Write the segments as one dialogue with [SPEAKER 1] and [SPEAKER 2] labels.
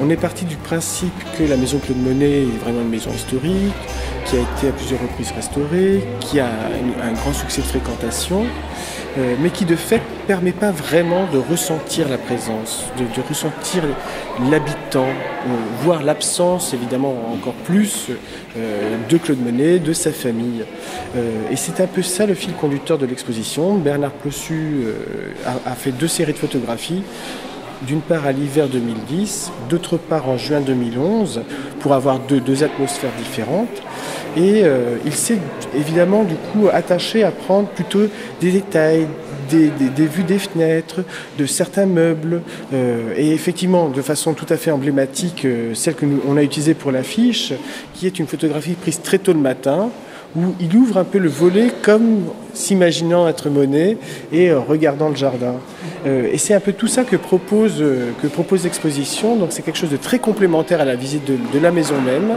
[SPEAKER 1] On est parti du principe que la maison Claude Monet est vraiment une maison historique, qui a été à plusieurs reprises restaurée, qui a un grand succès de fréquentation, mais qui de fait ne permet pas vraiment de ressentir la présence, de ressentir l'habitant, voire l'absence évidemment encore plus de Claude Monet, de sa famille. Et c'est un peu ça le fil conducteur de l'exposition. Bernard Plossu a fait 2 séries de photographies, d'une part à l'hiver 2010, d'autre part en juin 2011, pour avoir deux atmosphères différentes. Et il s'est évidemment du coup attaché à prendre plutôt des détails, des vues des fenêtres, de certains meubles, et effectivement de façon tout à fait emblématique, celle que on a utilisée pour l'affiche, qui est une photographie prise très tôt le matin, où il ouvre un peu le volet comme s'imaginant être Monet et regardant le jardin. Et c'est un peu tout ça que propose l'exposition, donc c'est quelque chose de très complémentaire à la visite de la maison même.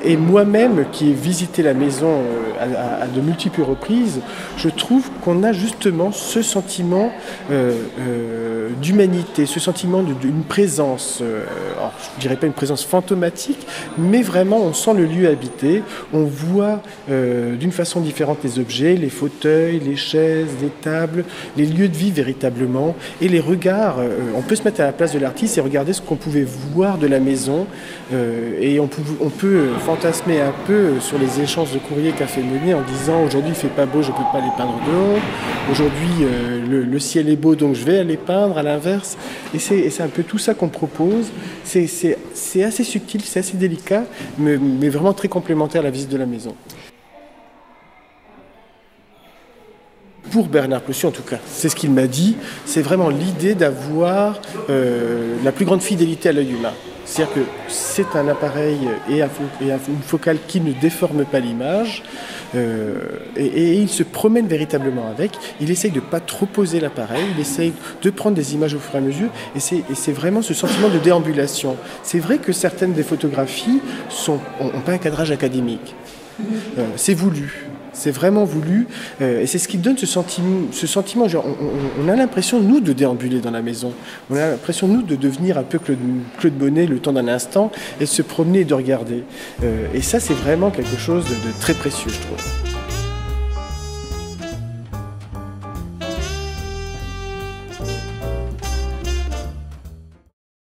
[SPEAKER 1] Et moi-même, qui ai visité la maison à de multiples reprises, je trouve qu'on a justement ce sentiment d'humanité, ce sentiment d'une présence, alors je ne dirais pas une présence fantomatique, mais vraiment on sent le lieu habité, on voit d'une façon différente les objets, les fauteuils, les chaises, les tables, les lieux de vie véritablement, et les regards. On peut se mettre à la place de l'artiste et regarder ce qu'on pouvait voir de la maison, et on peut fantasmer un peu sur les échanges de courrier qu'a fait Monet en disant aujourd'hui il fait pas beau, je peux pas les peindre dehors, aujourd'hui le ciel est beau donc je vais aller peindre, à l'inverse. Et c'est un peu tout ça qu'on propose. C'est assez subtil, c'est assez délicat, mais vraiment très complémentaire à la visite de la maison. Pour Bernard Plossu en tout cas, c'est ce qu'il m'a dit, c'est vraiment l'idée d'avoir la plus grande fidélité à l'œil humain. C'est-à-dire que c'est un appareil et une focale qui ne déforme pas l'image, et il se promène véritablement avec. Il essaye de ne pas trop poser l'appareil, il essaye de prendre des images au fur et à mesure, et c'est vraiment ce sentiment de déambulation. C'est vrai que certaines des photographies n'ont pas un cadrage académique. C'est voulu. C'est vraiment voulu, et c'est ce qui donne ce sentiment genre, on a l'impression, nous, de déambuler dans la maison. On a l'impression, nous, de devenir un peu Claude Monet le temps d'un instant, et de se promener et de regarder. Et ça, c'est vraiment quelque chose de très précieux, je trouve.